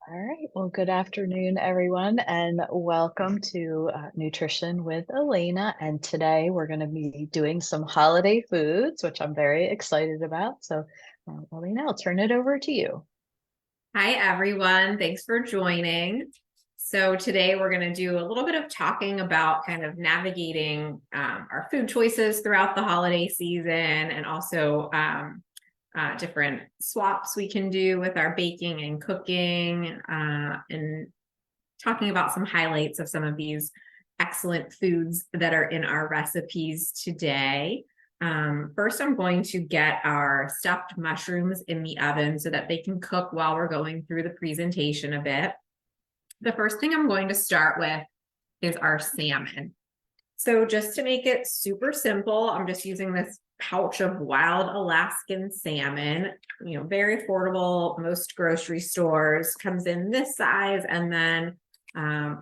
All right. Well, good afternoon, everyone, and welcome to Nutrition with Elena. And today we're going to be doing some holiday foods, which I'm very excited about. So, Elena, I'll turn it over to you. Hi, everyone. Thanks for joining. So today we're going to do a little bit of talking about kind of navigating our food choices throughout the holiday season and also different swaps we can do with our baking and cooking and talking about some highlights of some of these excellent foods that are in our recipes today. First, I'm going to get our stuffed mushrooms in the oven so that they can cook while we're going through the presentation a bit. The first thing I'm going to start with is our salmon. So just to make it super simple, I'm just using this pouch of wild Alaskan salmon, very affordable. Most grocery stores comes in this size and then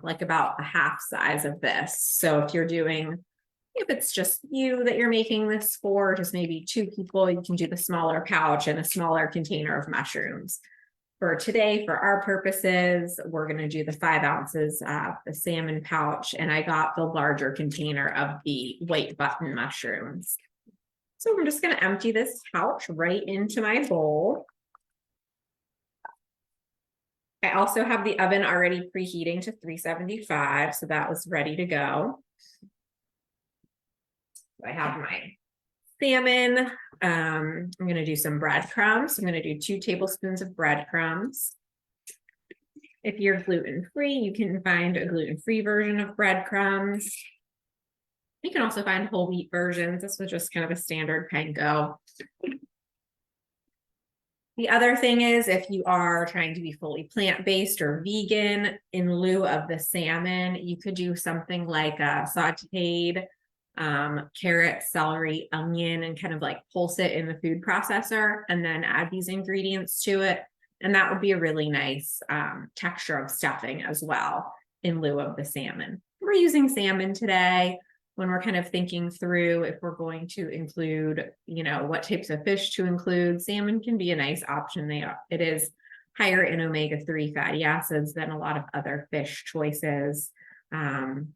like about a half size of this. So if it's just you that you're making this for, just maybe two people, you can do the smaller pouch and a smaller container of mushrooms. For today, for our purposes, we're going to do the 5 ounces of the salmon pouch, and I got the larger container of the white button mushrooms. So I'm just going to empty this pouch right into my bowl. I also have the oven already preheating to 375, so that was ready to go. I have my salmon. I'm going to do some breadcrumbs. I'm going to do 2 tablespoons of breadcrumbs. If you're gluten-free, you can find a gluten-free version of breadcrumbs. You can also find whole wheat versions. This was just kind of a standard panko. The other thing is, if you are trying to be fully plant-based or vegan, in lieu of the salmon, you could do something like a sauteed carrot, celery, onion, and kind of like pulse it in the food processor and then add these ingredients to it. And that would be a really nice texture of stuffing as well in lieu of the salmon. We're using salmon today when we're kind of thinking through if we're going to include, what types of fish to include. Salmon can be a nice option. It is higher in omega-3 fatty acids than a lot of other fish choices. And,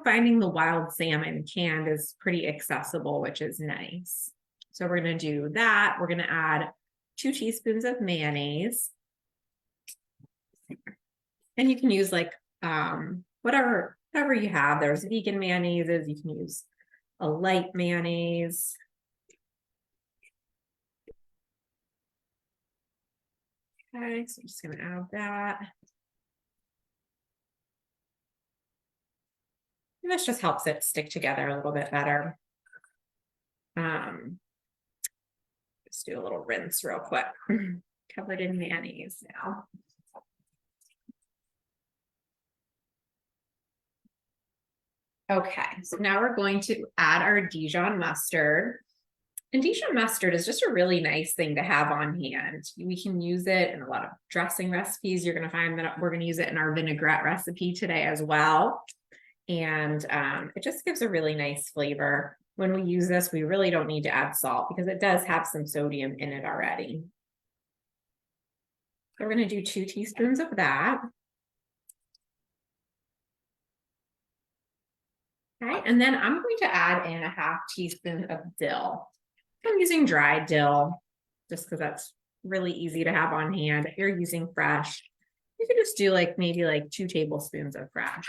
finding the wild salmon canned is pretty accessible, which is nice. So we're going to do that. We're going to add 2 teaspoons of mayonnaise. And you can use like whatever you have. There's vegan mayonnaises. You can use a light mayonnaise. Okay, so I'm just going to add that. And this just helps it stick together a little bit better. Just do a little rinse real quick. Covered in mayonnaise now. Okay, so now we're going to add our Dijon mustard. And Dijon mustard is just a really nice thing to have on hand. We can use it in a lot of dressing recipes. You're going to find that we're going to use it in our vinaigrette recipe today as well. And it just gives a really nice flavor. When we use this, we really don't need to add salt because it does have some sodium in it already. So we're going to do 2 teaspoons of that. Okay, and then I'm going to add in a 1/2 teaspoon of dill. I'm using dried dill just because that's really easy to have on hand. If you're using fresh, you could just do maybe 2 tablespoons of fresh.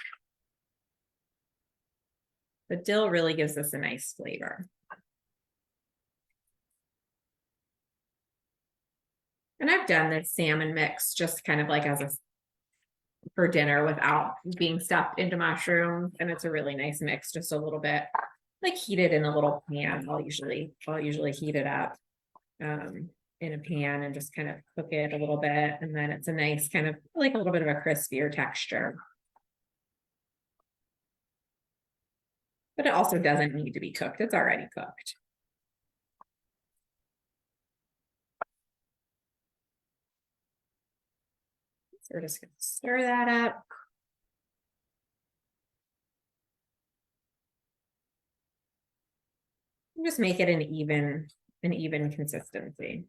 The dill really gives us a nice flavor. And I've done this salmon mix just kind of like for dinner without being stuffed into mushrooms. And it's a really nice mix, just a little bit heated in a little pan. I'll usually heat it up in a pan and just kind of cook it a little bit. And then it's a nice kind of a little bit of a crispier texture. But it also doesn't need to be cooked. It's already cooked. So we're just going to stir that up. And just make it an even consistency.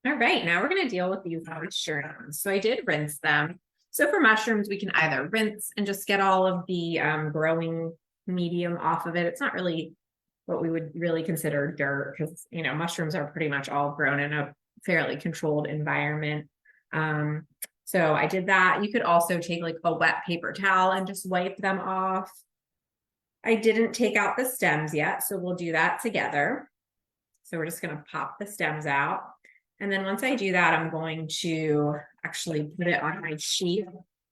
All right, now we're going to deal with these mushrooms. So I did rinse them. So for mushrooms, we can either rinse and just get all of the growing medium off of it. It's not really what we would really consider dirt because, mushrooms are pretty much all grown in a fairly controlled environment. So I did that. You could also take like a wet paper towel and just wipe them off. I didn't take out the stems yet, so we'll do that together. So we're just going to pop the stems out. And then once I do that, I'm going to actually put it on my sheet.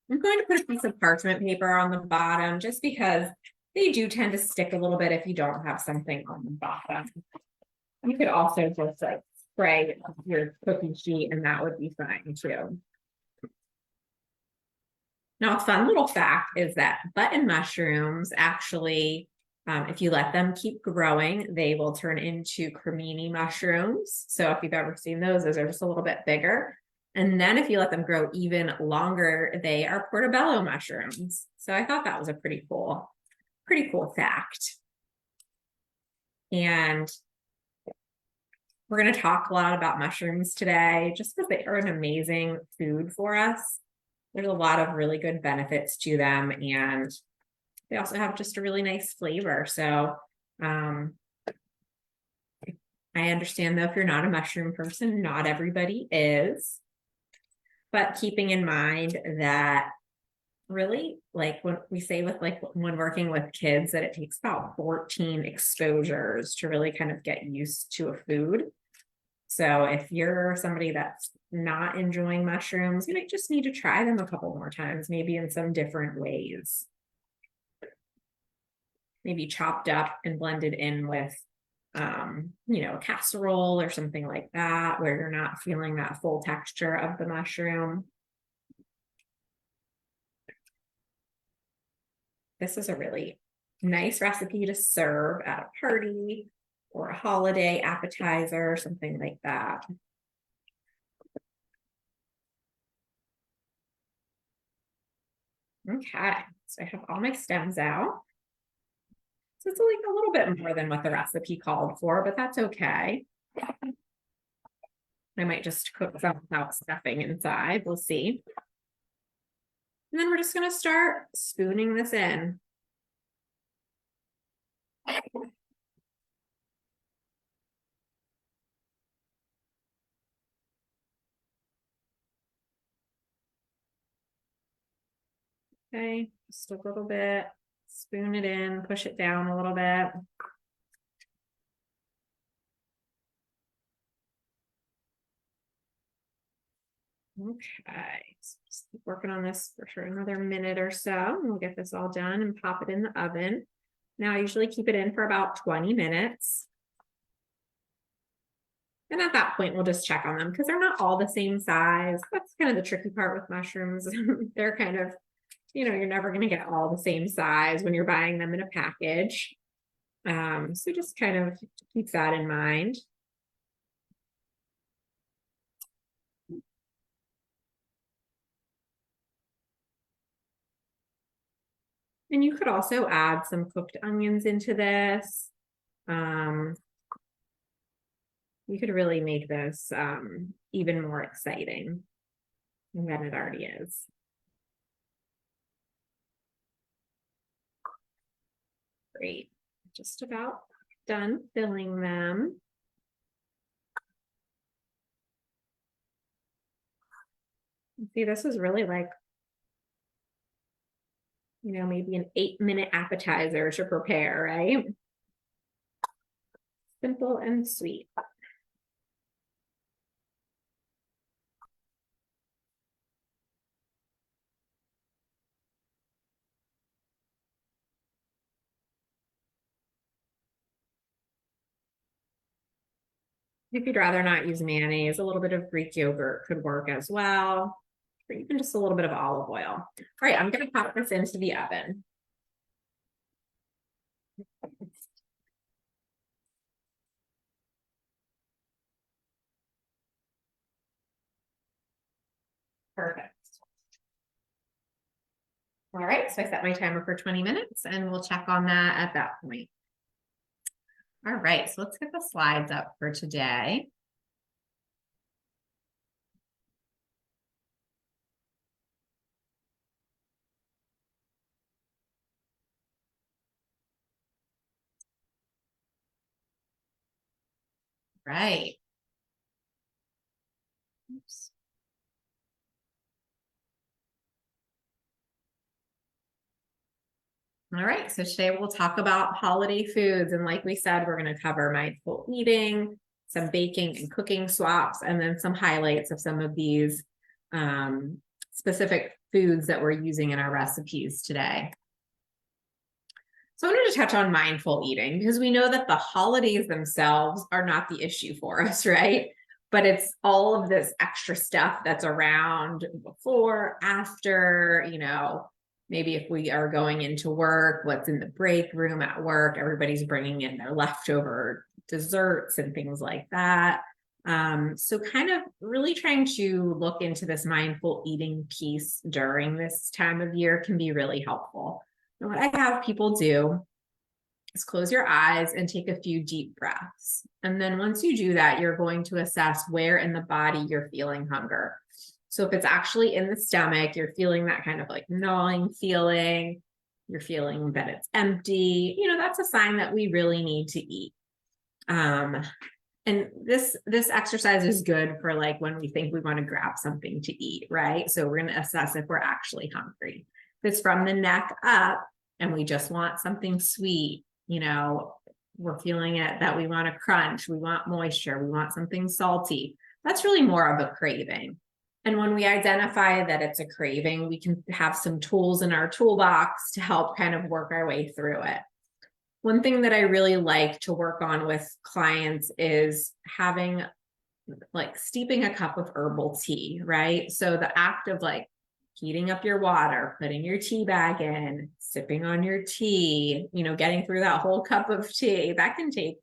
I'm going to put a piece of parchment paper on the bottom just because they do tend to stick a little bit if you don't have something on the bottom. You could also just like spray your cookie sheet and that would be fine too. Now, a fun little fact is that button mushrooms actually, if you let them keep growing, they will turn into cremini mushrooms. So if you've ever seen those are just a little bit bigger. And then if you let them grow even longer, they are portobello mushrooms. So I thought that was a pretty cool fact. And we're going to talk a lot about mushrooms today, just because they are an amazing food for us. There's a lot of really good benefits to them, and they also have just a really nice flavor. So I understand though, if you're not a mushroom person, not everybody is, but keeping in mind that really, like when we say when working with kids, that it takes about 14 exposures to really kind of get used to a food. So if you're somebody that's not enjoying mushrooms, you might just need to try them a couple more times, maybe in some different ways. Maybe chopped up and blended in with, a casserole or something like that, where you're not feeling that full texture of the mushroom. This is a really nice recipe to serve at a party or a holiday appetizer, something like that. Okay, so I have all my stems out. So it's like a little bit more than what the recipe called for, but that's okay. I might just cook some without stuffing inside. We'll see. And then we're just going to start spooning this in. Okay, just a little bit. Spoon it in, push it down a little bit. Okay, so just keep working on this for another minute or so, and we'll get this all done and pop it in the oven. Now I usually keep it in for about 20 minutes. And at that point, we'll just check on them because they're not all the same size. That's kind of the tricky part with mushrooms. They're kind of, you're never going to get all the same size when you're buying them in a package. So just kind of keep that in mind. And you could also add some cooked onions into this. You could really make this even more exciting than it already is. Great. Just about done filling them. See, this is really like, maybe an 8-minute appetizer to prepare, right? Simple and sweet. If you'd rather not use mayonnaise, a little bit of Greek yogurt could work as well, or even just a little bit of olive oil. All right, I'm going to pop this into the oven. Perfect. All right, so I set my timer for 20 minutes and we'll check on that at that point. All right, so let's get the slides up for today. right. Oops. All right, so today we'll talk about holiday foods. And like we said, we're going to cover mindful eating, some baking and cooking swaps, and then some highlights of some of these specific foods that we're using in our recipes today. So I wanted to touch on mindful eating because we know that the holidays themselves are not the issue for us, right? But it's all of this extra stuff that's around before, after, maybe if we are going into work, what's in the break room at work, everybody's bringing in their leftover desserts and things like that. So kind of really trying to look into this mindful eating piece during this time of year can be really helpful. And what I have people do is close your eyes and take a few deep breaths. And then once you do that, you're going to assess where in the body you're feeling hunger. So if it's actually in the stomach, you're feeling that kind of like gnawing feeling, you're feeling that it's empty, that's a sign that we really need to eat. And this exercise is good for like when we think we want to grab something to eat, right? So we're going to assess if we're actually hungry. If it's from the neck up and we just want something sweet, we're feeling it that we want a crunch, we want moisture, we want something salty. That's really more of a craving. And when we identify that it's a craving, we can have some tools in our toolbox to help kind of work our way through it. One thing that I really like to work on with clients is having like steeping a cup of herbal tea, right? So the act of like heating up your water, putting your tea bag in, sipping on your tea, getting through that whole cup of tea, that can take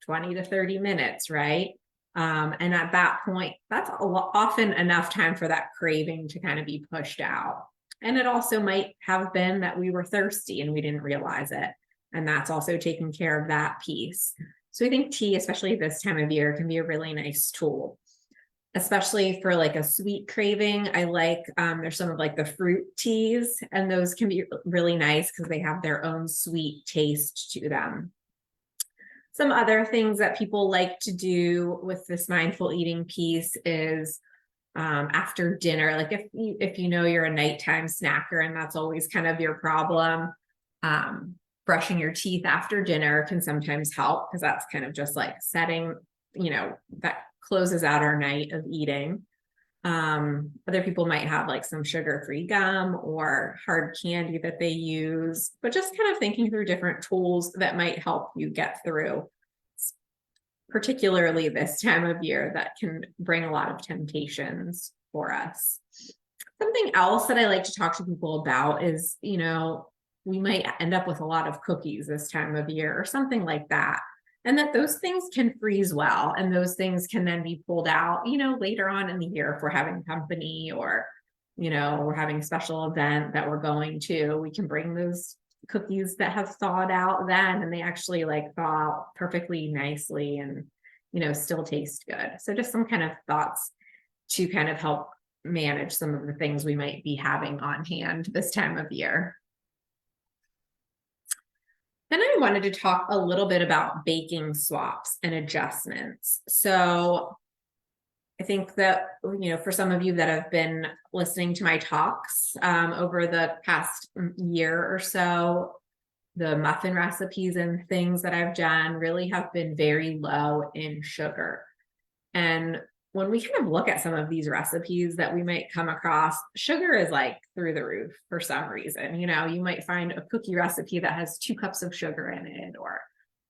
20 to 30 minutes, right? And at that point, that's often enough time for that craving to kind of be pushed out. And it also might have been that we were thirsty and we didn't realize it. And that's also taking care of that piece. So I think tea, especially this time of year, can be a really nice tool, especially for like a sweet craving. I like, there's some of like the fruit teas, and those can be really nice because they have their own sweet taste to them. Some other things that people like to do with this mindful eating piece is after dinner, like if you're a nighttime snacker and that's always kind of your problem, brushing your teeth after dinner can sometimes help because that's kind of just like setting, that closes out our night of eating. Other people might have like some sugar-free gum or hard candy that they use, but just kind of thinking through different tools that might help you get through, particularly this time of year that can bring a lot of temptations for us. Something else that I like to talk to people about is, we might end up with a lot of cookies this time of year or something like that. And that those things can freeze well, and those things can then be pulled out, later on in the year if we're having company or, we're having a special event that we're going to, we can bring those cookies that have thawed out then, and they actually like thaw out perfectly nicely and, still taste good. So just some kind of thoughts to kind of help manage some of the things we might be having on hand this time of year. Then I wanted to talk a little bit about baking swaps and adjustments. So I think that, for some of you that have been listening to my talks over the past year or so, the muffin recipes and things that I've done really have been very low in sugar. And when we kind of look at some of these recipes that we might come across, sugar is like through the roof for some reason. You might find a cookie recipe that has 2 cups of sugar in it, or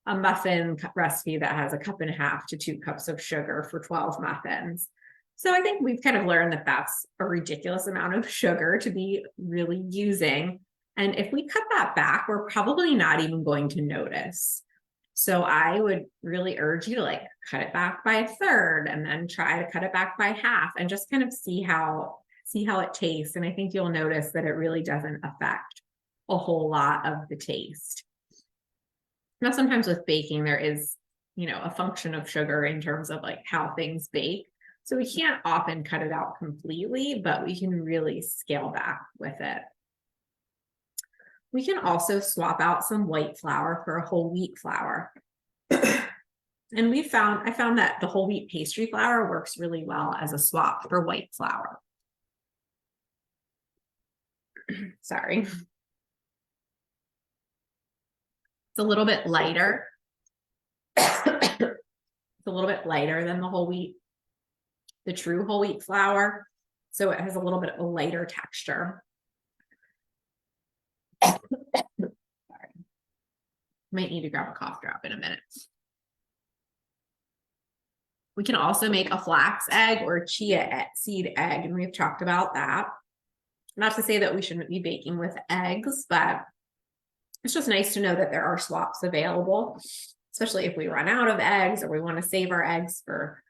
a muffin recipe that has 1.5 cups to 2 cups of sugar for 12 muffins. So I think we've kind of learned that that's a ridiculous amount of sugar to be really using. And if we cut that back, we're probably not even going to notice. So I would really urge you to like cut it back by 1/3 and then try to cut it back by 1/2 and just kind of see how it tastes. And I think you'll notice that it really doesn't affect a whole lot of the taste. Now, sometimes with baking, there is, a function of sugar in terms of like how things bake. So we can't often cut it out completely, but we can really scale back with it. We can also swap out some white flour for a whole wheat flour. And I found that the whole wheat pastry flour works really well as a swap for white flour. Sorry. It's a little bit lighter. It's a little bit lighter than the whole wheat, the true whole wheat flour. So it has a little bit of a lighter texture. Sorry. Might need to grab a cough drop in a minute. We can also make a flax egg or chia seed egg, and we've talked about that. Not to say that we shouldn't be baking with eggs, but it's just nice to know that there are swaps available, especially if we run out of eggs or we want to save our eggs for,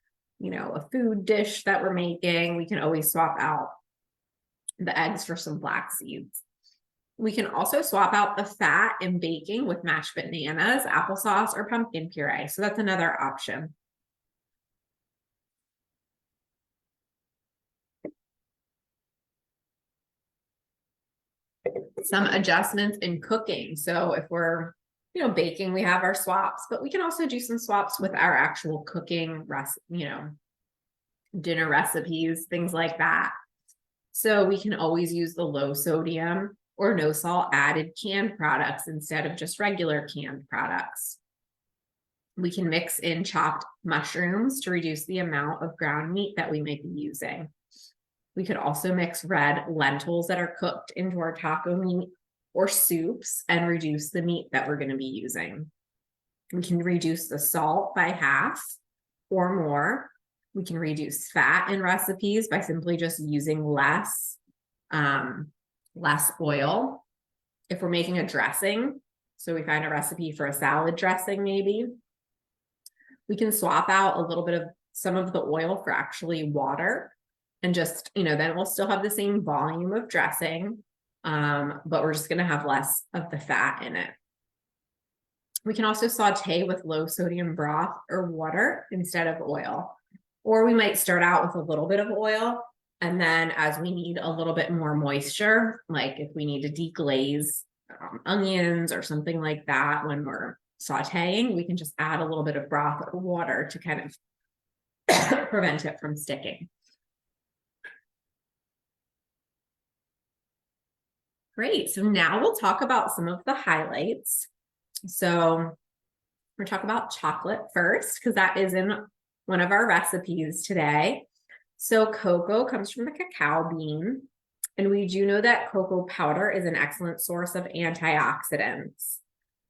a food dish that we're making. We can always swap out the eggs for some flax seeds. We can also swap out the fat in baking with mashed bananas, applesauce, or pumpkin puree. So that's another option. Some adjustments in cooking. So if we're, baking, we have our swaps, but we can also do some swaps with our actual cooking dinner recipes, things like that. So we can always use the low sodium or no salt added canned products instead of just regular canned products. We can mix in chopped mushrooms to reduce the amount of ground meat that we may be using. We could also mix red lentils that are cooked into our taco meat or soups and reduce the meat that we're going to be using. We can reduce the salt by half or more. We can reduce fat in recipes by simply just using less oil. If we're making a dressing, so we find a recipe for a salad dressing, maybe, we can swap out a little bit of some of the oil for actually water. And just, then we'll still have the same volume of dressing, but we're just going to have less of the fat in it. We can also saute with low sodium broth or water instead of oil. Or we might start out with a little bit of oil, and then as we need a little bit more moisture, like if we need to deglaze onions or something like that when we're sauteing, we can just add a little bit of broth or water to kind of prevent it from sticking. Great. So now we'll talk about some of the highlights. So we're talking about chocolate first, because that is in one of our recipes today. So cocoa comes from the cacao bean, and we do know that cocoa powder is an excellent source of antioxidants.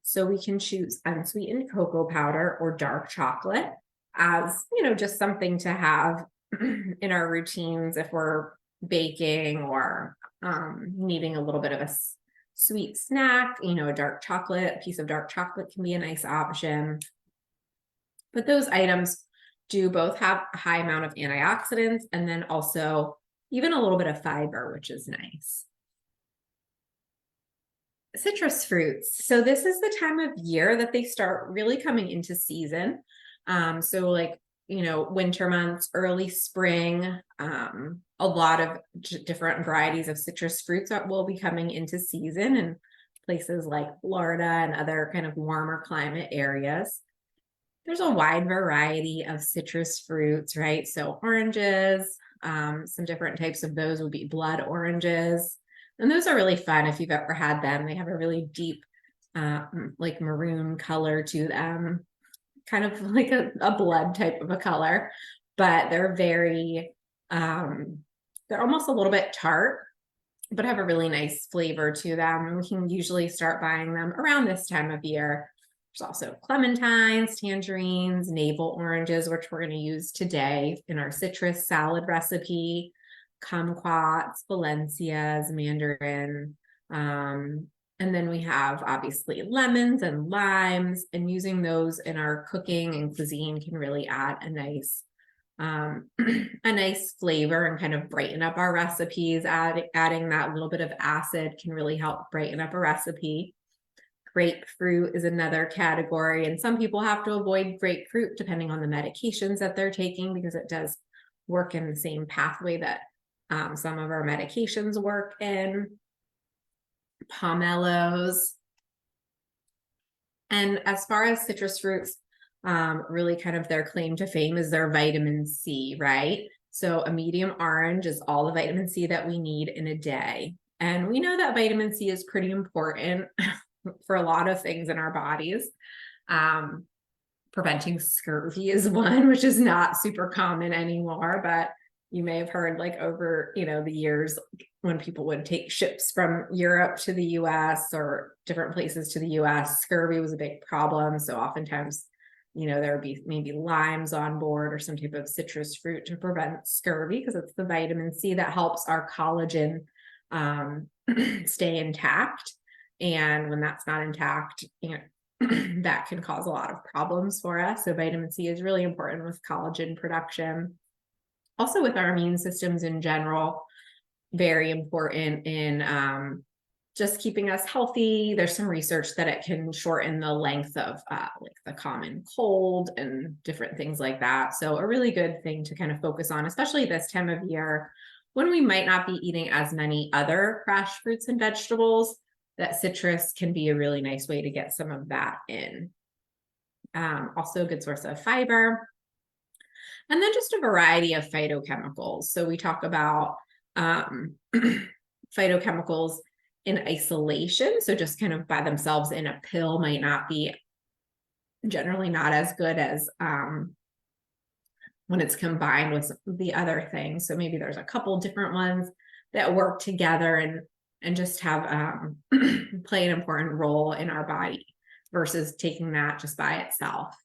So we can choose unsweetened cocoa powder or dark chocolate as, just something to have in our routines if we're baking or needing a little bit of a sweet snack. A piece of dark chocolate can be a nice option. But those items do both have a high amount of antioxidants and then also even a little bit of fiber, which is nice. Citrus fruits. So this is the time of year that they start really coming into season. So like, winter months, early spring, a lot of different varieties of citrus fruits that will be coming into season in places like Florida and other kind of warmer climate areas. There's a wide variety of citrus fruits, right? So oranges, some different types of those would be blood oranges. And those are really fun if you've ever had them. They have a really deep, like maroon color to them, kind of like a blood type of a color, but they're very, they're almost a little bit tart, but have a really nice flavor to them. We can usually start buying them around this time of year. There's also clementines, tangerines, navel oranges, which we're going to use today in our citrus salad recipe, kumquats, valencias, mandarin, and then we have obviously lemons and limes, and using those in our cooking and cuisine can really add a nice flavor and kind of brighten up our recipes. Adding that little bit of acid can really help brighten up a recipe. Grapefruit is another category, and some people have to avoid grapefruit depending on the medications that they're taking, because it does work in the same pathway that some of our medications work in. Pomelos. And as far as citrus fruits, really kind of their claim to fame is their vitamin C, right? So a medium orange is all the vitamin C that we need in a day. And we know that vitamin C is pretty important for a lot of things in our bodies. Preventing scurvy is one, which is not super common anymore, but you may have heard like over, the years when people would take ships from Europe to the US or different places to the US, scurvy was a big problem. So oftentimes, there would be maybe limes on board or some type of citrus fruit to prevent scurvy because it's the vitamin C that helps our collagen stay intact. And when that's not intact, that can cause a lot of problems for us. So vitamin C is really important with collagen production. Also with our immune systems in general, very important in just keeping us healthy. There's some research that it can shorten the length of like the common cold and different things like that. So a really good thing to kind of focus on, especially this time of year when we might not be eating as many other fresh fruits and vegetables, that citrus can be a really nice way to get some of that in. Also a good source of fiber. And then just a variety of phytochemicals. So we talk about phytochemicals in isolation. So just kind of by themselves in a pill might not be generally not as good as when it's combined with the other things. So maybe there's a couple different ones that work together and just have play an important role in our body versus taking that just by itself.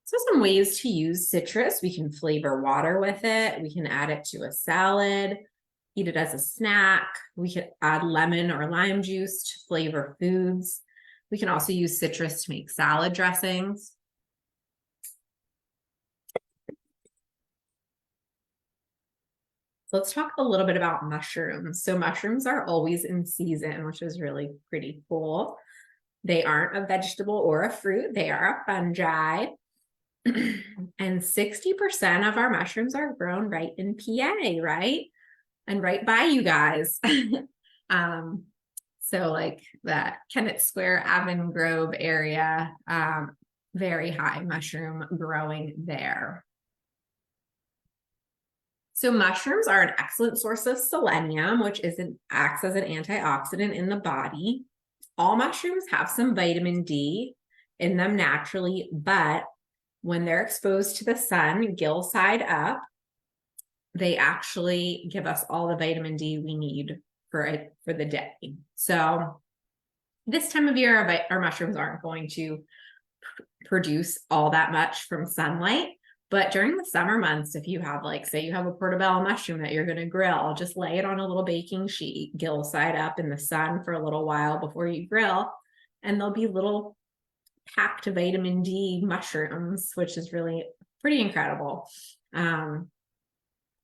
So some ways to use citrus: we can flavor water with it, we can add it to a salad, eat it as a snack, we could add lemon or lime juice to flavor foods. We can also use citrus to make salad dressings. Let's talk a little bit about mushrooms. So mushrooms are always in season, which is really pretty cool. They aren't a vegetable or a fruit, they are a fungi. And 60% of our mushrooms are grown right in PA, right? And right by you guys. So like that Kennett Square, Avon Grove area, very high mushroom growing there. So mushrooms are an excellent source of selenium, which acts as an antioxidant in the body. All mushrooms have some vitamin D in them naturally, but when they're exposed to the sun, gill side up, they actually give us all the vitamin D we need for the day. So this time of year, our mushrooms aren't going to produce all that much from sunlight. But during the summer months, if you have say you have a portobello mushroom that you're going to grill, just lay it on a little baking sheet, gill side up in the sun for a little while before you grill, and there'll be little packed vitamin D mushrooms, which is really pretty incredible. And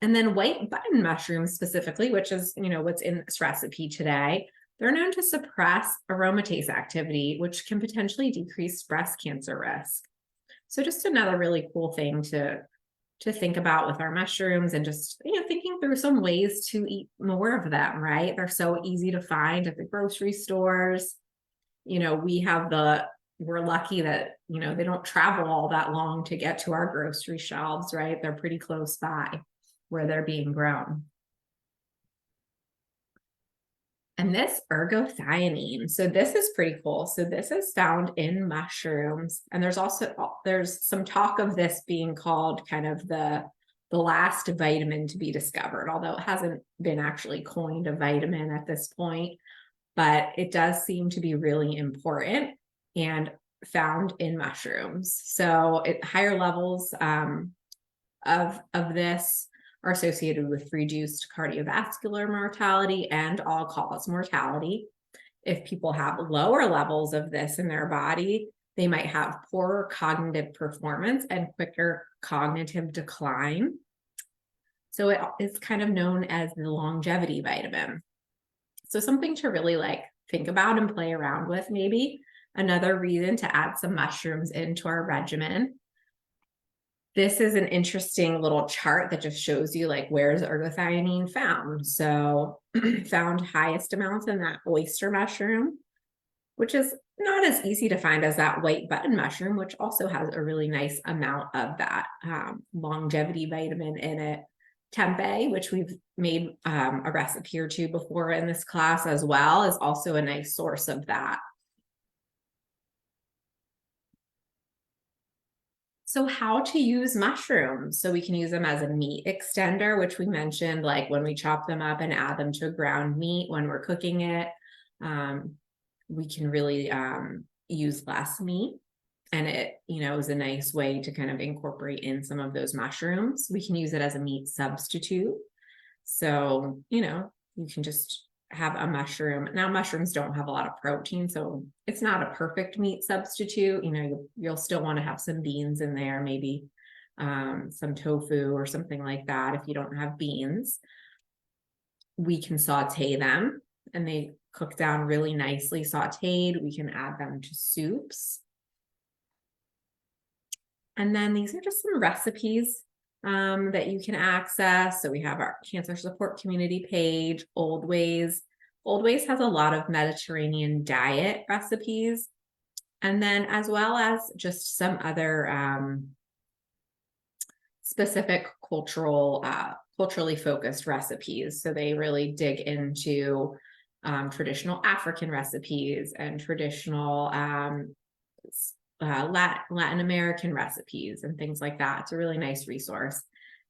then white button mushrooms specifically, which is, what's in this recipe today, they're known to suppress aromatase activity, which can potentially decrease breast cancer risk. So just another really cool thing to think about with our mushrooms, and just, thinking through some ways to eat more of them, right? They're so easy to find at the grocery stores. We're lucky that, they don't travel all that long to get to our grocery shelves, right? They're pretty close by where they're being grown. And this ergothioneine, so this is pretty cool. So this is found in mushrooms, and there's some talk of this being called kind of the last vitamin to be discovered, although it hasn't been actually coined a vitamin at this point, but it does seem to be really important and found in mushrooms. So higher levels of this are associated with reduced cardiovascular mortality and all-cause mortality. If people have lower levels of this in their body, they might have poorer cognitive performance and quicker cognitive decline. So it is kind of known as the longevity vitamin. So something to really think about and play around with maybe. Another reason to add some mushrooms into our regimen. This is an interesting little chart that just shows you where's ergothioneine found. So found highest amounts in that oyster mushroom, which is not as easy to find as that white button mushroom, which also has a really nice amount of that longevity vitamin in it. Tempeh, which we've made a recipe or two before in this class as well, is also a nice source of that. So how to use mushrooms. So we can use them as a meat extender, which we mentioned, like when we chop them up and add them to ground meat when we're cooking it. We can really use less meat, and it, is a nice way to kind of incorporate in some of those mushrooms. We can use it as a meat substitute. So, you can just have a mushroom. Now, mushrooms don't have a lot of protein, so it's not a perfect meat substitute. You'll still want to have some beans in there, maybe some tofu or something like that if you don't have beans. We can saute them, and they cook down really nicely sauteed. We can add them to soups. And then these are just some recipes that you can access. So we have our cancer support community page, Old Ways. Old Ways has a lot of Mediterranean diet recipes, and then as well as just some other specific culturally focused recipes. So they really dig into traditional African recipes and traditional Latin American recipes and things like that. It's a really nice resource.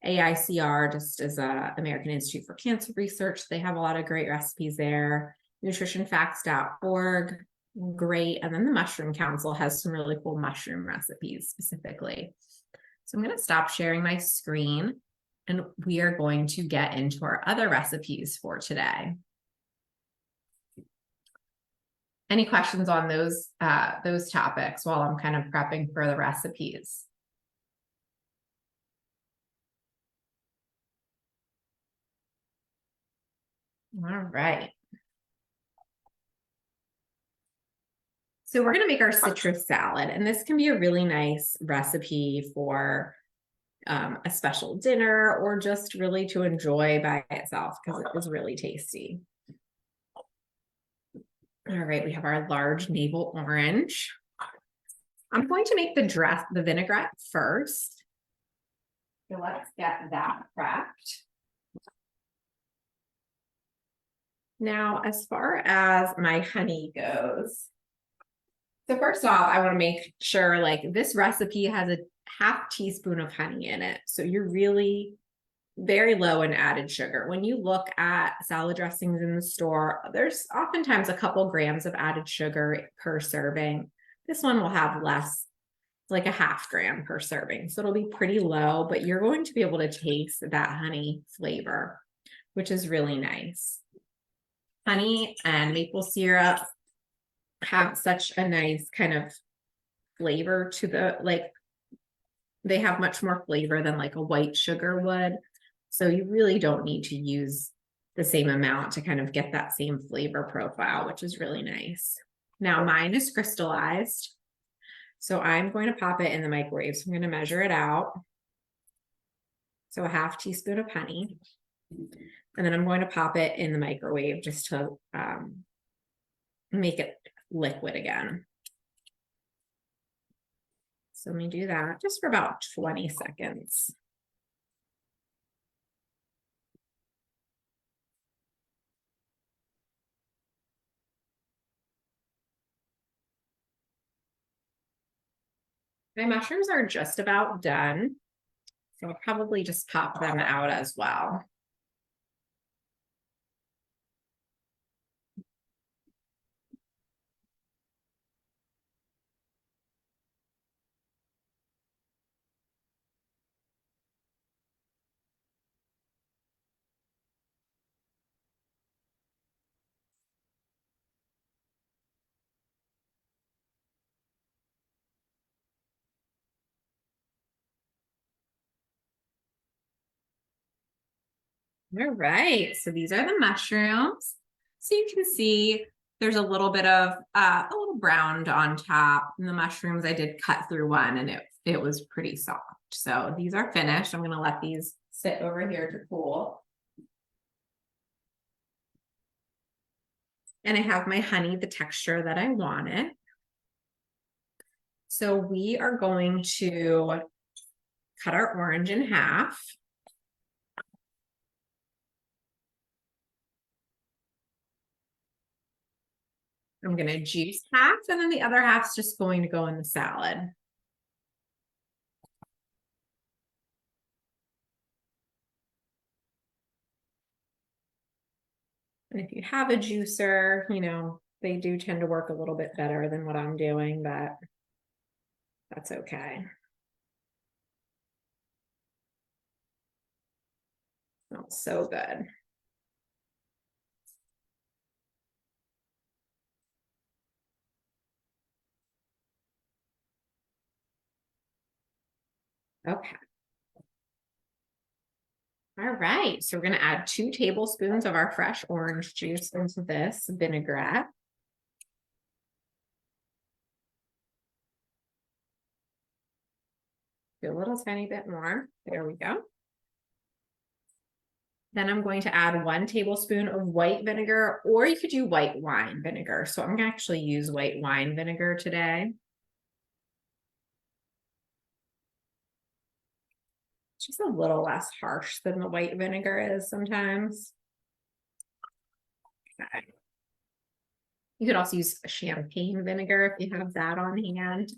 AICR, just as American Institute for Cancer Research, they have a lot of great recipes there. Nutritionfacts.org, great. And then the Mushroom Council has some really cool mushroom recipes specifically. So I'm going to stop sharing my screen, and we are going to get into our other recipes for today. Any questions on those topics while I'm kind of prepping for the recipes? All right. So we're going to make our citrus salad, and this can be a really nice recipe for a special dinner or just really to enjoy by itself because it is really tasty. All right, we have our large navel orange. I'm going to make the vinaigrette first. So let's get that prepped. Now, as far as my honey goes, so first off, I want to make sure like this recipe has a half teaspoon of honey in it. So you're really very low in added sugar. When you look at salad dressings in the store, there's oftentimes a couple grams of added sugar per serving. This one will have less, like a half gram per serving. So it'll be pretty low, but you're going to be able to taste that honey flavor, which is really nice. Honey and maple syrup have such a nice kind of flavor to they have much more flavor than like a white sugar would. So you really don't need to use the same amount to kind of get that same flavor profile, which is really nice. Now mine is crystallized. So I'm going to pop it in the microwave. So I'm going to measure it out. So a half teaspoon of honey. And then I'm going to pop it in the microwave just to make it liquid again. So let me do that just for about 20 seconds. My mushrooms are just about done. So I'll probably just pop them out as well. All right, so these are the mushrooms. So you can see there's a little bit of a little browned on top. And the mushrooms, I did cut through one and it was pretty soft. So these are finished. I'm going to let these sit over here to cool. And I have my honey, the texture that I wanted. So we are going to cut our orange in half. I'm going to juice half, and then the other half's just going to go in the salad. And if you have a juicer, you know, they do tend to work a little bit better than what I'm doing, but that's okay. Smells so good. Okay. All right, so we're going to add 2 tablespoons of our fresh orange juice into this vinaigrette. Do a little tiny bit more. There we go. Then I'm going to add 1 tablespoon of white vinegar, or you could do white wine vinegar. So I'm going to actually use white wine vinegar today. It's just a little less harsh than the white vinegar is sometimes. Okay. You could also use champagne vinegar if you have that on hand.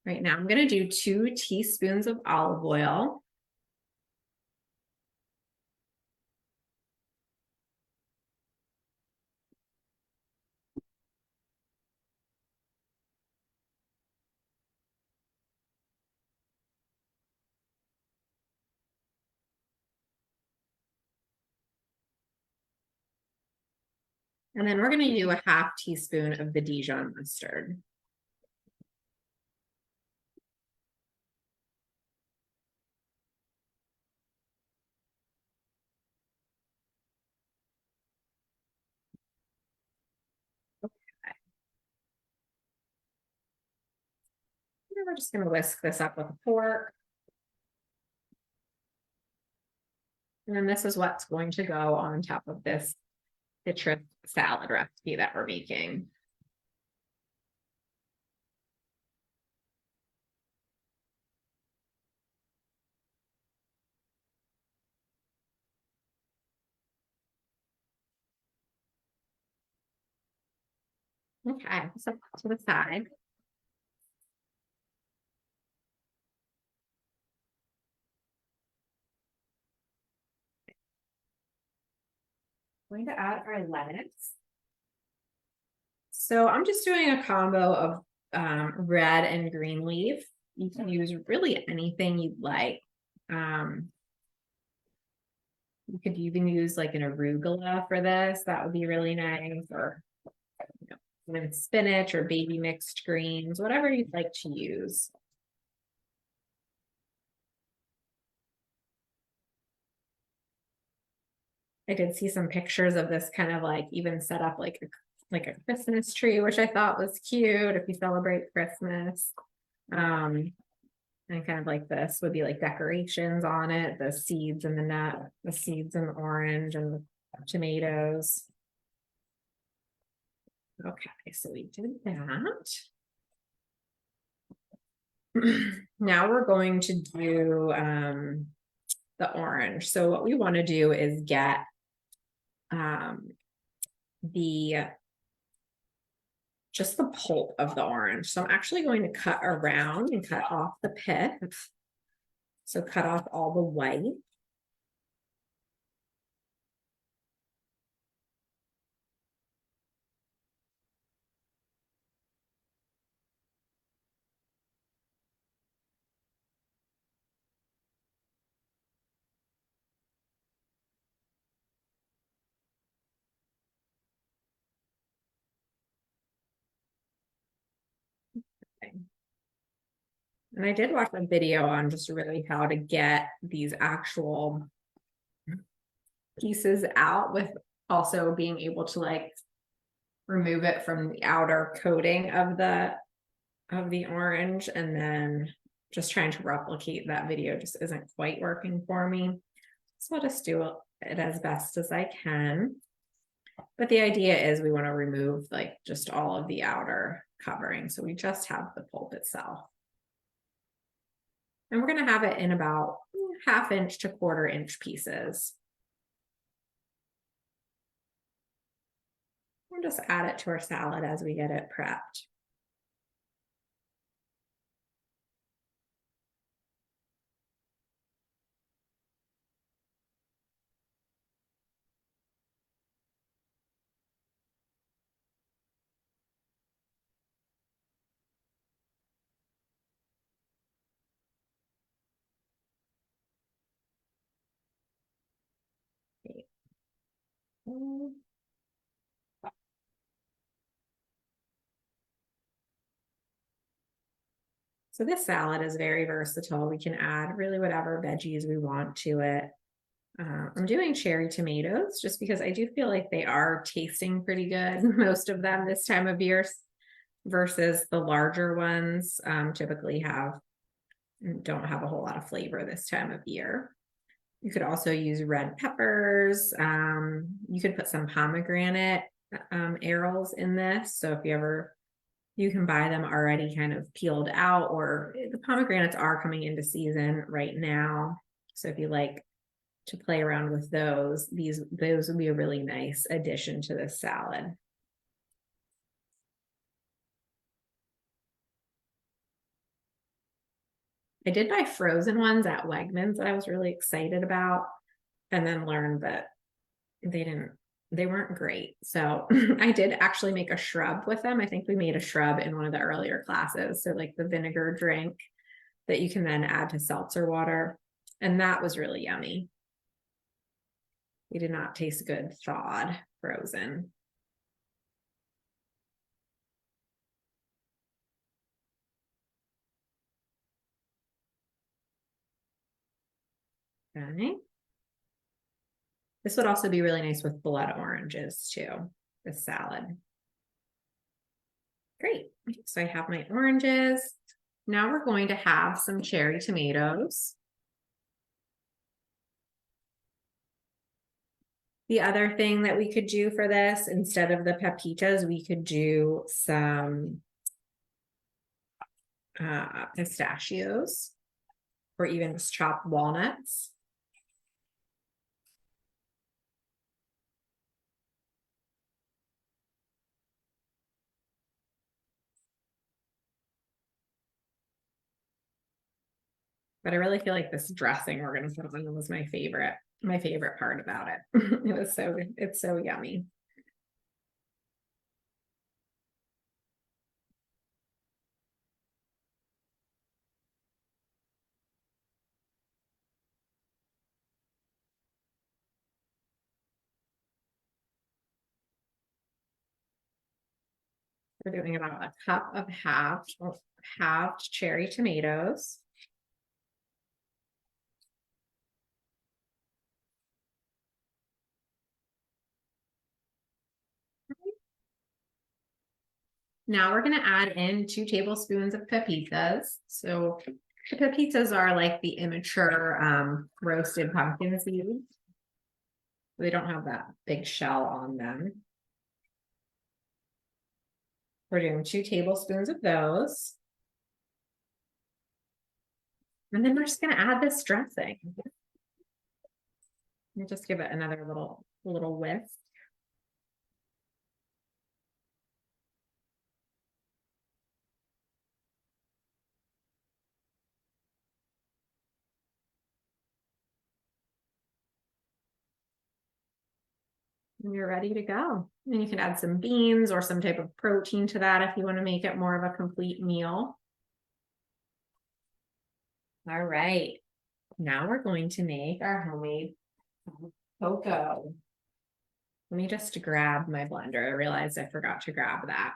Right now, I'm going to do 2 teaspoons of olive oil. And then we're going to do a half teaspoon of the Dijon mustard. And we're just going to whisk this up with a fork. And then this is what's going to go on top of this citrus salad recipe that we're making. Okay, so to the side. Going to add our lettuce. So I'm just doing a combo of red and green leaf. You can use really anything you'd like. You could even use like an arugula for this. That would be really nice. Or even spinach or baby mixed greens, whatever you'd like to use. I did see some pictures of this kind of like even set up like a Christmas tree, which I thought was cute if you celebrate Christmas. And kind of like this would be like decorations on it, the seeds and the nut, the seeds and the orange and the tomatoes. Okay, so we did that. Now we're going to do the orange. So what we want to do is get just the pulp of the orange. So I'm actually going to cut around and cut off the pith. So cut off all the white. And I did watch a video on just really how to get these actual pieces out with also being able to like remove it from the outer coating of the orange, and then just trying to replicate that video just isn't quite working for me. So I'll just do it as best as I can. But the idea is we want to remove like just all of the outer covering. So we just have the pulp itself. And we're going to have it in about 1/2 inch to 1/4 inch pieces. We'll just add it to our salad as we get it prepped. So this salad is very versatile. We can add really whatever veggies we want to it. I'm doing cherry tomatoes just because I do feel like they are tasting pretty good, most of them this time of year, versus the larger ones typically don't have a whole lot of flavor this time of year. You could also use red peppers. You could put some pomegranate arils in this. So if you can buy them already kind of peeled out, or the pomegranates are coming into season right now. So if you like to play around with those would be a really nice addition to this salad. I did buy frozen ones at Wegmans that I was really excited about, and then learned that they weren't great. So I did actually make a shrub with them. I think we made a shrub in one of the earlier classes. So like the vinegar drink that you can then add to seltzer water. And that was really yummy. They did not taste good thawed, frozen. Okay. This would also be really nice with blood oranges too, the salad. Great. So I have my oranges. Now we're going to have some cherry tomatoes. The other thing that we could do for this, instead of the pepitas, we could do some pistachios, or even just chopped walnuts. But I really feel like this dressing we're gonna put on was my favorite part about it. It's so yummy. We're doing about a cup of halved cherry tomatoes. Now we're going to add in 2 tablespoons of pepitas. So the pepitas are like the immature roasted pumpkin seeds. They don't have that big shell on them. We're doing 2 tablespoons of those. And then we're just going to add this dressing. And just give it another little whisk. And you're ready to go. And you can add some beans or some type of protein to that if you want to make it more of a complete meal. All right. Now we're going to make our homemade cocoa. Let me just grab my blender. I realized I forgot to grab that.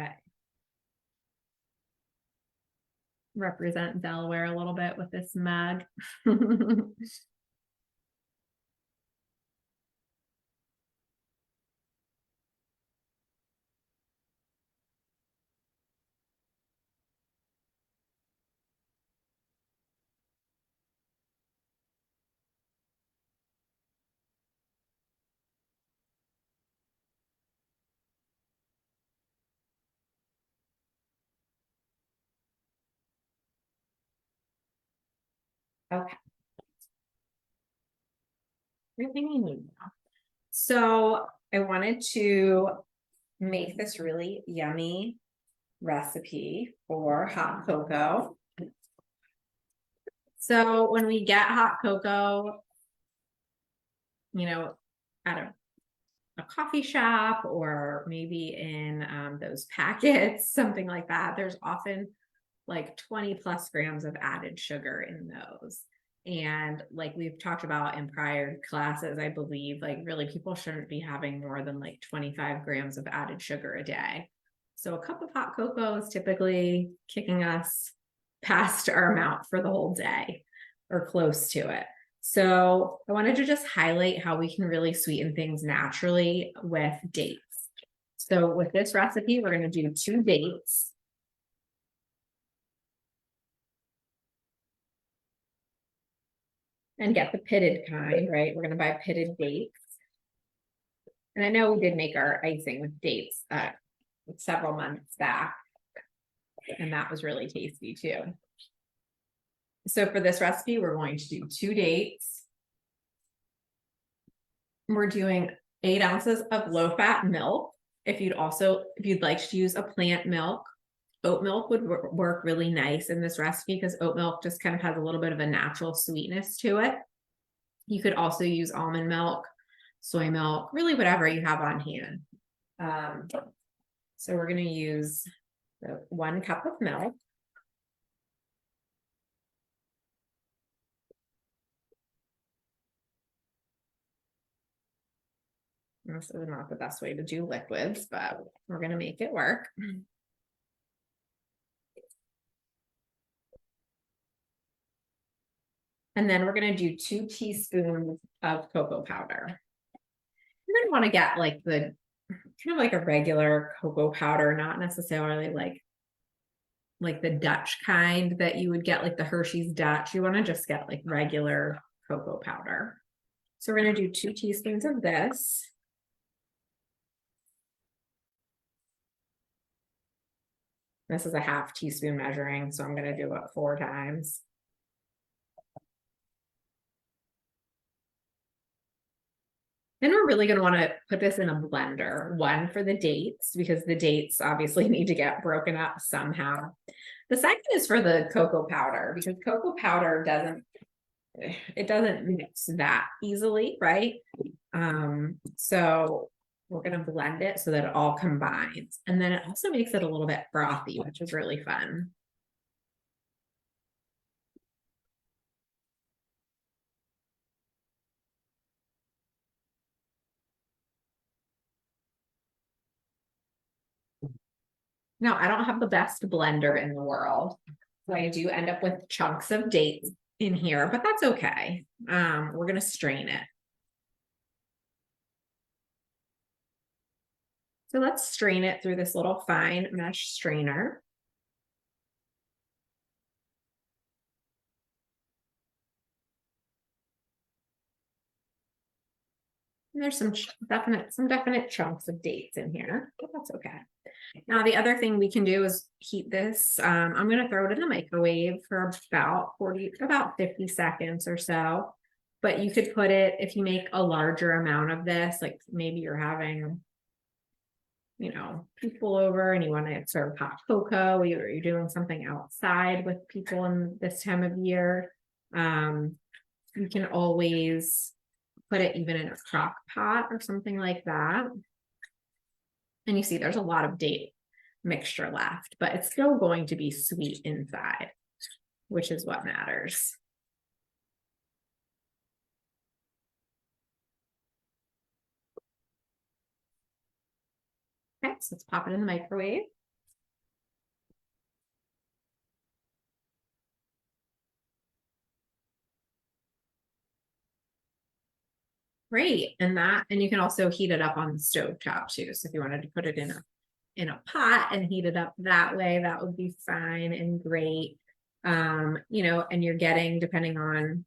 Okay. Represent Delaware a little bit with this mug. Okay. Everything I need now. So I wanted to make this really yummy recipe for hot cocoa. So when we get hot cocoa, at a coffee shop or maybe in those packets, something like that, there's often like 20 plus grams of added sugar in those. And like we've talked about in prior classes, I believe like really people shouldn't be having more than like 25 grams of added sugar a day. So a cup of hot cocoa is typically kicking us past our amount for the whole day or close to it. So I wanted to just highlight how we can really sweeten things naturally with dates. So with this recipe, we're going to do 2 dates. And get the pitted kind, right? We're going to buy pitted dates. And I know we did make our icing with dates several months back, and that was really tasty too. So for this recipe, we're going to do 2 dates. We're doing 8 ounces of low-fat milk. If you'd like to use a plant milk, oat milk would work really nice in this recipe because oat milk just kind of has a little bit of a natural sweetness to it. You could also use almond milk, soy milk, really whatever you have on hand. So we're going to use the 1 cup of milk. This is not the best way to do liquids, but we're going to make it work. And then we're going to do 2 teaspoons of cocoa powder. You're going to want to get like the kind of like a regular cocoa powder, not necessarily like the Dutch kind that you would get, like the Hershey's Dutch. You want to just get like regular cocoa powder. So we're going to do 2 teaspoons of this. This is a half teaspoon measuring, so I'm going to do it 4 times. Then we're really going to want to put this in a blender, one for the dates, because the dates obviously need to get broken up somehow. The second is for the cocoa powder, because cocoa powder doesn't mix that easily, right? So we're going to blend it so that it all combines. And then it also makes it a little bit frothy, which is really fun. Now, I don't have the best blender in the world, so I do end up with chunks of dates in here, but that's okay. We're going to strain it. So let's strain it through this little fine mesh strainer. And there's some definite chunks of dates in here, but that's okay. Now, the other thing we can do is heat this. I'm going to throw it in the microwave for about 50 seconds or so. But you could put it, if you make a larger amount of this, like maybe you're having, people over and you want to serve hot cocoa, or you're doing something outside with people in this time of year. You can always put it even in a crock pot or something like that. And you see there's a lot of date mixture left, but it's still going to be sweet inside, which is what matters. Okay, so let's pop it in the microwave. Great. And you can also heat it up on the stove top too. So if you wanted to put it in a pot and heat it up that way, that would be fine and great. And you're getting, depending on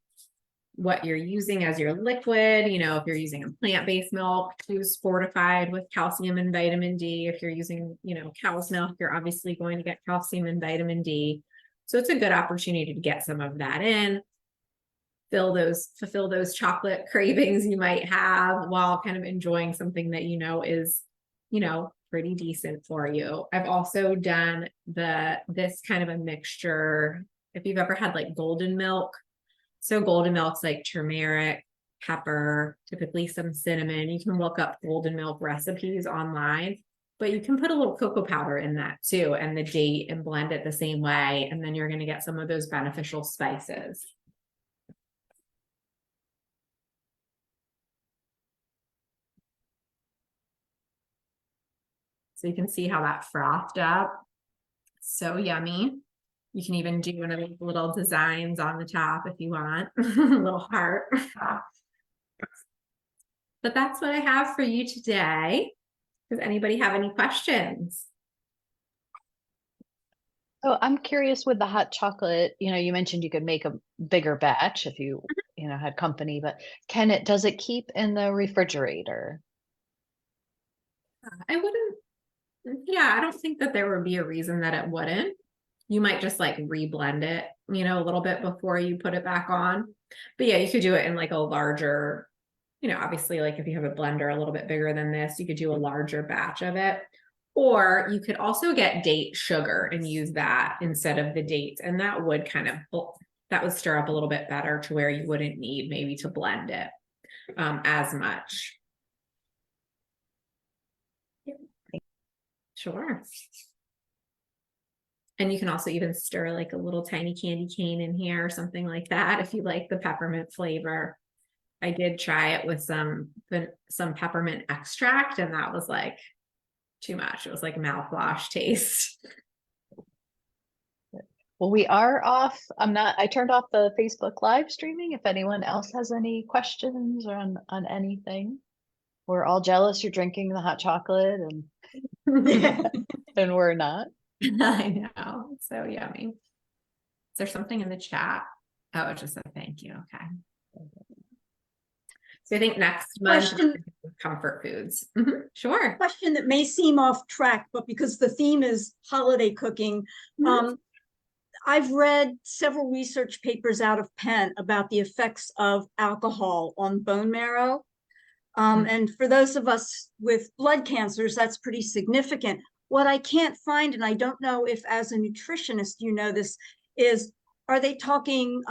what you're using as your liquid, if you're using a plant-based milk, choose fortified with calcium and vitamin D. If you're using, cow's milk, you're obviously going to get calcium and vitamin D. So it's a good opportunity to get some of that in, fulfill those chocolate cravings you might have while kind of enjoying something that is pretty decent for you. I've also done this kind of a mixture if you've ever had like golden milk. So golden milk's like turmeric, pepper, typically some cinnamon. You can look up golden milk recipes online, but you can put a little cocoa powder in that too, and the date, and blend it the same way, and then you're going to get some of those beneficial spices. So you can see how that frothed up. So yummy. You can even do one of those little designs on the top if you want, a little heart. But that's what I have for you today. Does anybody have any questions? Oh, I'm curious with the hot chocolate, you mentioned you could make a bigger batch if you had company, but does it keep in the refrigerator? I wouldn't, yeah, I don't think that there would be a reason that it wouldn't. You might just like reblend it, a little bit before you put it back on. But yeah, you could do it in like a larger, obviously like if you have a blender a little bit bigger than this, you could do a larger batch of it. Or you could also get date sugar and use that instead of the dates. And that would stir up a little bit better to where you wouldn't need maybe to blend it as much. Sure. And you can also even stir like a little tiny candy cane in here or something like that if you like the peppermint flavor. I did try it with some peppermint extract, and that was like too much. It was like mouthwash taste. Well, we are off. I turned off the Facebook live streaming. If anyone else has any questions on anything. We're all jealous you're drinking the hot chocolate and and we're not. I know. It's so yummy. Is there something in the chat? Oh, it's just a thank you. Okay. So I think next month, comfort foods. Sure. Question that may seem off track, but because the theme is holiday cooking, I've read several research papers out of Penn about the effects of alcohol on bone marrow. And for those of us with blood cancers, that's pretty significant. What I can't find, and I don't know if as a nutritionist you know this, is are they talking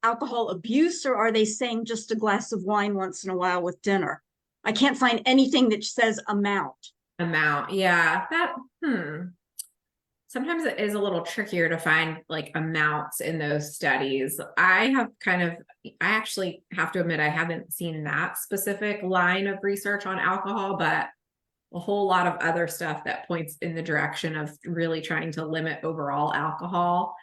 alcohol abuse, or are they saying just a glass of wine once in a while with dinner? I can't find anything that says amount. Yeah. Sometimes it is a little trickier to find like amounts in those studies. I actually have to admit, I haven't seen that specific line of research on alcohol, but a whole lot of other stuff that points in the direction of really trying to limit overall alcohol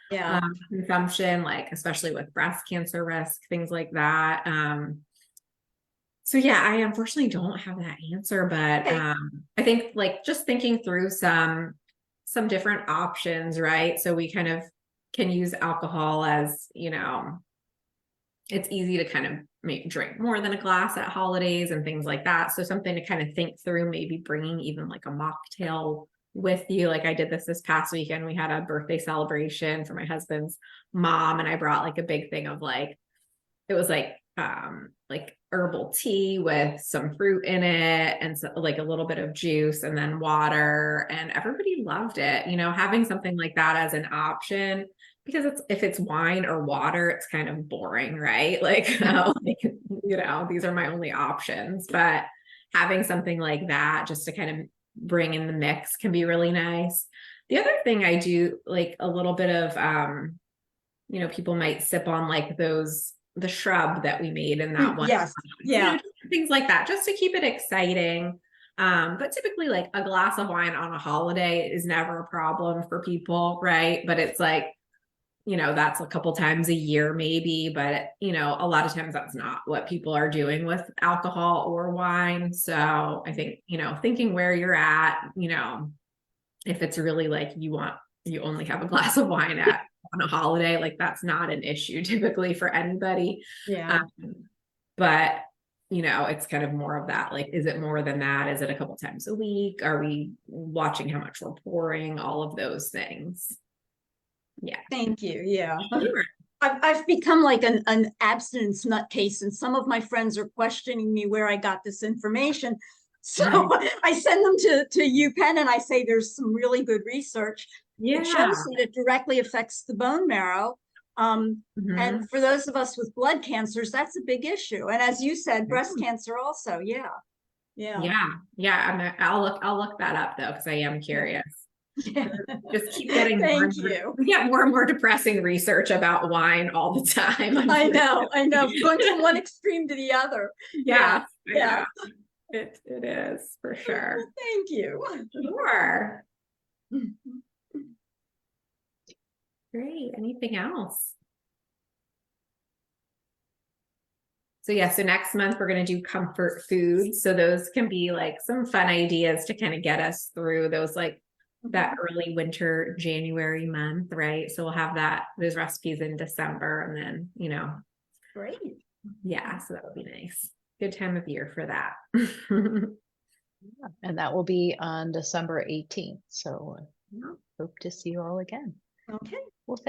consumption, like especially with breast cancer risk, things like that. So yeah, I unfortunately don't have that answer, but I think like just thinking through some different options, right? So we kind of can use alcohol as, it's easy to kind of drink more than a glass at holidays and things like that. So something to kind of think through, maybe bringing even like a mocktail with you. Like I did this past weekend. We had a birthday celebration for my husband's mom, and I brought like a big thing of it was like herbal tea with some fruit in it, and so like a little bit of juice and then water, and everybody loved it. Having something like that as an option, because if it's wine or water, it's kind of boring, right? These are my only options, but having something like that just to kind of bring in the mix can be really nice. The other thing I do, like a little bit of people might sip on like the shrub that we made in that one. Yes. Yeah. Things like that, just to keep it exciting. But typically like a glass of wine on a holiday is never a problem for people, right? But it's like, you know, that's a couple times a year maybe, but you know, a lot of times that's not what people are doing with alcohol or wine. So I think, you know, thinking where you're at, you know, if it's really like you only have a glass of wine on a holiday, like that's not an issue typically for anybody. Yeah. But you know, it's kind of more of that, like, is it more than that? Is it a couple times a week? Are we watching how much we're pouring? All of those things. Yeah. Thank you. Yeah. Sure. I've become like an abstinence nutcase, and some of my friends are questioning me where I got this information. So I send them to UPenn and I say there's some really good research. Yeah. It shows that it directly affects the bone marrow. And for those of us with blood cancers, that's a big issue. And as you said, breast cancer also. Yeah. Yeah. I'll look that up though, because I am curious. Yeah. Just keep getting Thank you. We get more and more depressing research about wine all the time. I know, going from one extreme to the other. Yeah. It is for sure. Thank you. Sure. Great. Anything else? So yeah, so next month we're going to do comfort foods. So those can be like some fun ideas to kind of get us through those, like that early winter January month, right? So we'll have those recipes in December, and then, you know, Great. Yeah, so that would be nice. Good time of year for that. And that will be on December 18th. So hope to see you all again. Okay. Well,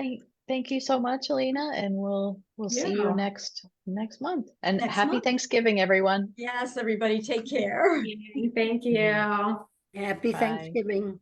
thank you so much, Elena, and we'll see you next month. And happy Thanksgiving, everyone. Yes, everybody take care. Thank you. Happy Bye. Thanksgiving.